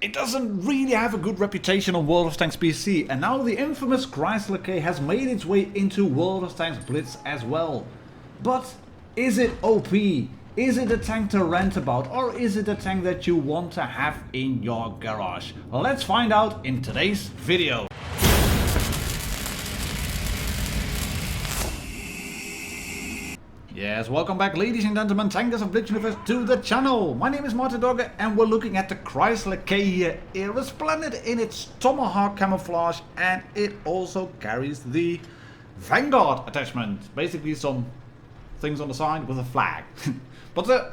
It doesn't really have a good reputation on World of Tanks PC, and now the infamous Chrysler K has made its way into World of Tanks Blitz as well. But is it OP? Is it a tank to rant about, or is it a tank that you want to have in your garage? Let's find out in today's video. Yes, welcome back ladies and gentlemen, tankers of Blitz Universe, to the channel. My name is Martindogger and we're looking at the Chrysler K here, resplendent in its Tomahawk camouflage, and it also carries the Vanguard attachment. Basically some things on the side with a flag. But the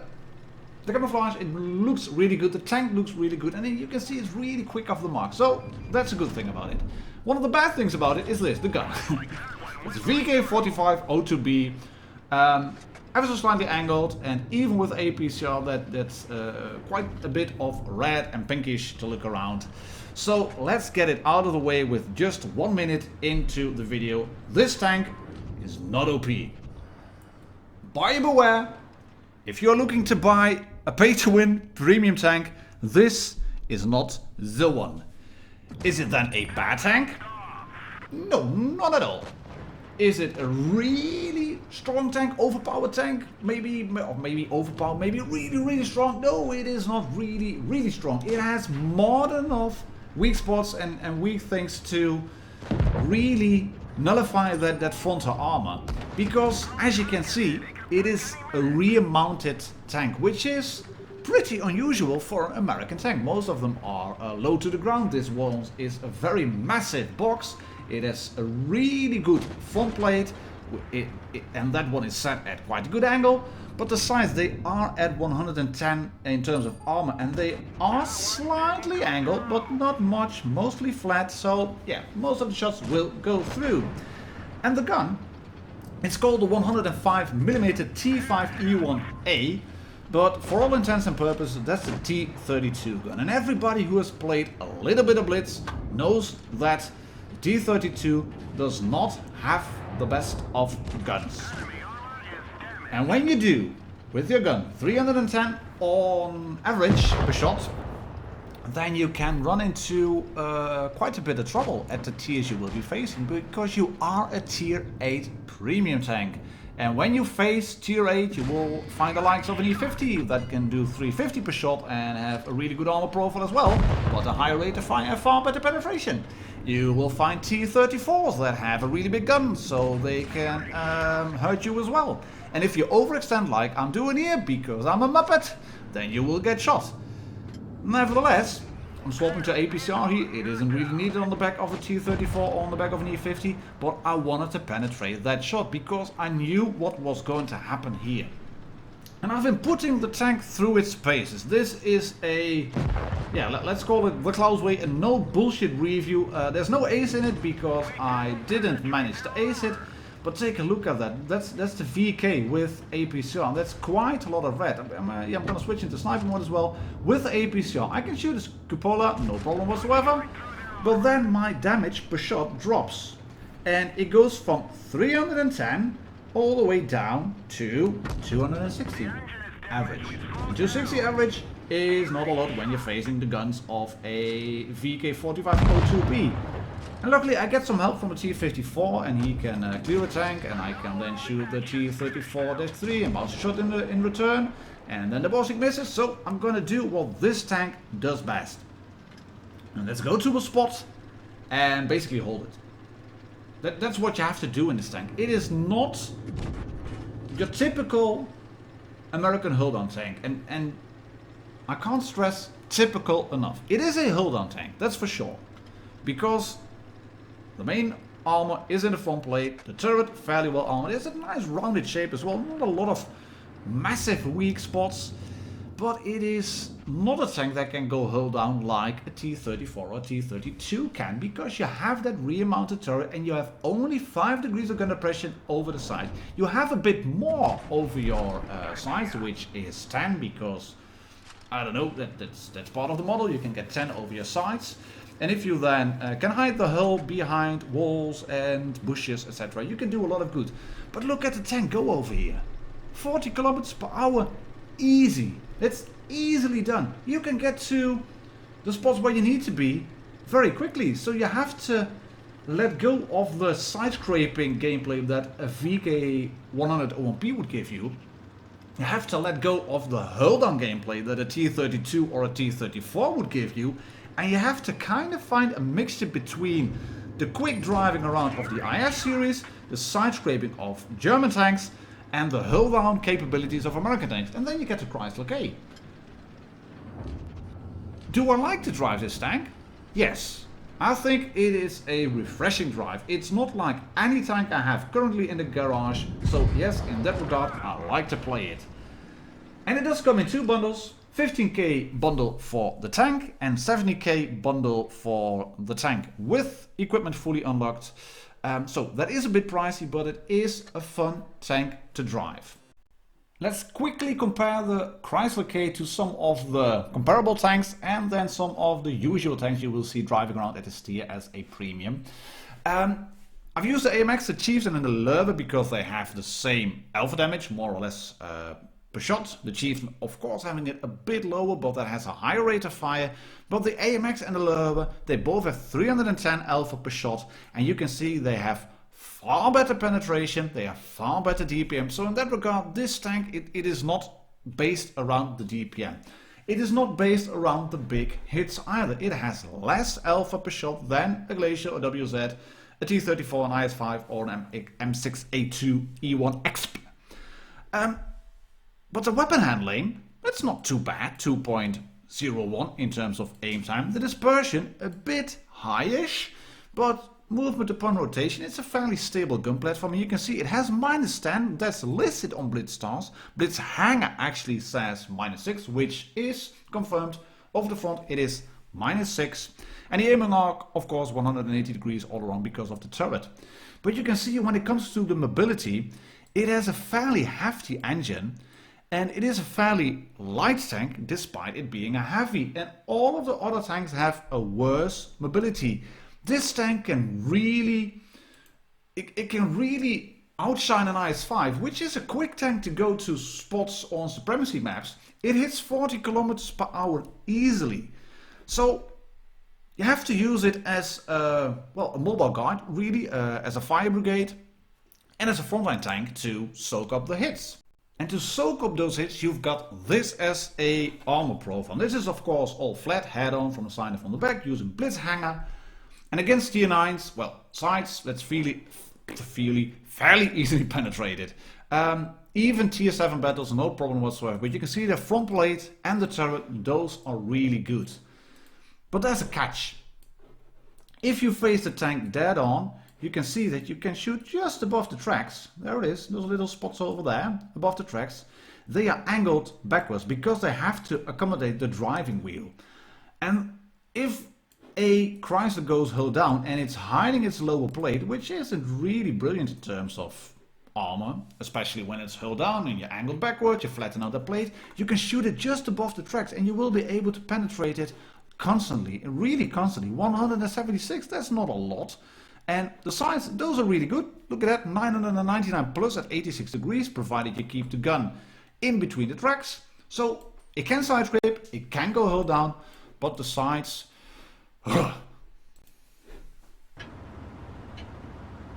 camouflage, it looks really good, the tank looks really good, and you can see it's really quick off the mark. So that's a good thing about it. One of the bad things about it is this, the gun. It's VK45 O2B. Ever so slightly angled, and even with APCR that's quite a bit of red and pinkish to look around. So let's get it out of the way with just 1 minute into the video. This tank is not OP. Buyer beware. If you're looking to buy a pay-to-win premium tank, this is not the one. Is it then a bad tank? No, not at all. Is it a really strong tank, overpowered tank? Maybe overpowered, maybe really strong? No, it is not really strong. It has more than enough weak spots and weak things to really nullify that frontal armor. Because, as you can see, it is a rear-mounted tank, which is pretty unusual for an American tank. Most of them are low to the ground. This one is a very massive box. It has a really good front plate, and that one is set at quite a good angle. But the sides, they are at 110 in terms of armor, and they are slightly angled, but not much, mostly flat. So yeah, most of the shots will go through. And the gun, it's called the 105mm T5E1A, but for all intents and purposes, that's the T32 gun. And everybody who has played a little bit of Blitz knows that T32 does not have the best of guns. And when you do, with your gun, 310 on average per shot, then you can run into quite a bit of trouble at the tiers you will be facing, because you are a tier 8 premium tank. And when you face tier 8, you will find the likes of an E50 that can do 350 per shot and have a really good armor profile as well, but a higher rate of fire and far better penetration. You will find T34s that have a really big gun, so they can hurt you as well. And if you overextend like I'm doing here because I'm a Muppet, then you will get shot. Nevertheless, I'm swapping to APCR here. It isn't really needed on the back of a T34 or on the back of an E50, but I wanted to penetrate that shot because I knew what was going to happen here. And I've been putting the tank through its paces. This is a, yeah, let's call it the Klaus way, a no bullshit review. There's no ace in it because I didn't manage to ace it. But take a look at that. That's the VK with APCR. That's quite a lot of red. I'm gonna switch into sniper mode as well. With the APCR, I can shoot a cupola, no problem whatsoever. But then my damage per shot drops, and it goes from 310 all the way down to 260 average. And 260 average is not a lot when you're facing the guns of a VK45 O2B. And luckily I get some help from a T54, and he can clear a tank, and I can then shoot the T34-3 and bounce a shot in return, and then the bossing misses. So I'm gonna do what this tank does best. And let's go to a spot and basically hold it. That's what you have to do in this tank. It is not your typical American hold-on tank, and I can't stress typical enough. It is a hold-on tank, that's for sure, because the main armor is in the front plate, the turret fairly well armored. It's a nice rounded shape as well, not a lot of massive weak spots, but it is not a tank that can go hull down like a T34 or T32 can, because you have that rear mounted turret and you have only 5 degrees of gun depression over the side. You have a bit more over your sides, which is 10, because I don't know, that's part of the model. You can get 10 over your sides. And if you then can hide the hull behind walls and bushes, etc., you can do a lot of good. But look at the tank go over here. 40 kilometers per hour, easy. It's easily done. You can get to the spots where you need to be very quickly. So you have to let go of the side scraping gameplay that a VK 100 OMP would give you. You have to let go of the hold down gameplay that a T32 or a T34 would give you. And you have to kind of find a mixture between the quick driving around of the IS series, the side scraping of German tanks, and the hull down capabilities of American tanks. And then you get the Chrysler K. Do I like to drive this tank? Yes. I think it is a refreshing drive. It's not like any tank I have currently in the garage. So yes, in that regard, I like to play it. And it does come in two bundles. 15k bundle for the tank and 70k bundle for the tank with equipment fully unlocked. So that is a bit pricey, but it is a fun tank to drive. Let's quickly compare the Chrysler K to some of the comparable tanks and then some of the usual tanks you will see driving around at this tier as a premium. I've used the AMX, the Chiefs and the Loewe because they have the same alpha damage, more or less per shot. The Chiefs, of course, having it a bit lower, but that has a higher rate of fire. But the AMX and the Loewe, they both have 310 alpha per shot, and you can see they have far better penetration, they have far better DPM. So in that regard, this tank, it is not based around the DPM. It is not based around the big hits either. It has less alpha per shot than a Glacier or WZ, a T34, an IS-5 or an M6A2 E1 Exp. But the weapon handling, that's not too bad, 2.01 in terms of aim time. The dispersion, a bit highish, but movement upon rotation, it's a fairly stable gun platform. And you can see it has -10, that's listed on Blitz stars. Blitz Hanger actually says -6, which is confirmed. Over the front it is -6. And the aiming arc, of course, 180 degrees all around because of the turret. But you can see when it comes to the mobility, it has a fairly hefty engine. And it is a fairly light tank despite it being a heavy. And all of the other tanks have a worse mobility. This tank can really, it can really outshine an IS-5, which is a quick tank to go to spots on supremacy maps. It hits 40 kilometers per hour easily. So you have to use it as a mobile guard, really, as a fire brigade and as a frontline tank to soak up the hits. And to soak up those hits, you've got this as a armor profile. This is of course all flat, head-on from the side and from the back, using Blitz Hanger. And against tier 9s, well, sides, that's fairly easily penetrated. Even tier 7 battles, no problem whatsoever. But you can see the front plate and the turret, those are really good. But there's a catch. If you face the tank dead on, you can see that you can shoot just above the tracks. There it is, those little spots over there, above the tracks. They are angled backwards because they have to accommodate the driving wheel. And if a Chrysler goes hull down and it's hiding its lower plate, which isn't really brilliant in terms of armor, especially when it's hull down and you're angled backwards, you flatten out the plate, you can shoot it just above the tracks and you will be able to penetrate it constantly, really constantly. 176, that's not a lot. And the sides, those are really good. Look at that, 999 plus at 86 degrees, provided you keep the gun in between the tracks. So it can side scrape, it can go hull down, but the sides...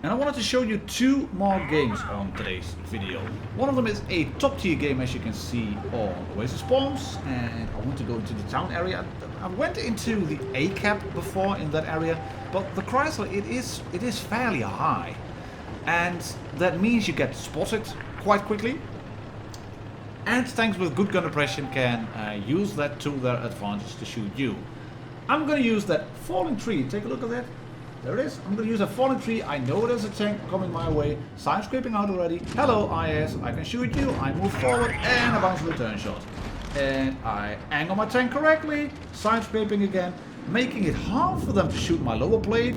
And I wanted to show you two more games on today's video. One of them is a top tier game, as you can see on Oasis Palms, and I want to go into the town area. I went into the A cap before in that area, but the Chrysler, it is fairly high, and that means you get spotted quite quickly. And tanks with good gun depression can use that to their advantage to shoot you. I'm going to use that falling tree. Take a look at that. There it is. I'm going to use a falling tree. I know there's a tank coming my way. Side scraping out already. Hello, IS. I can shoot you. I move forward and I bounce a return shot. And I angle my tank correctly. Side scraping again. Making it hard for them to shoot my lower plate.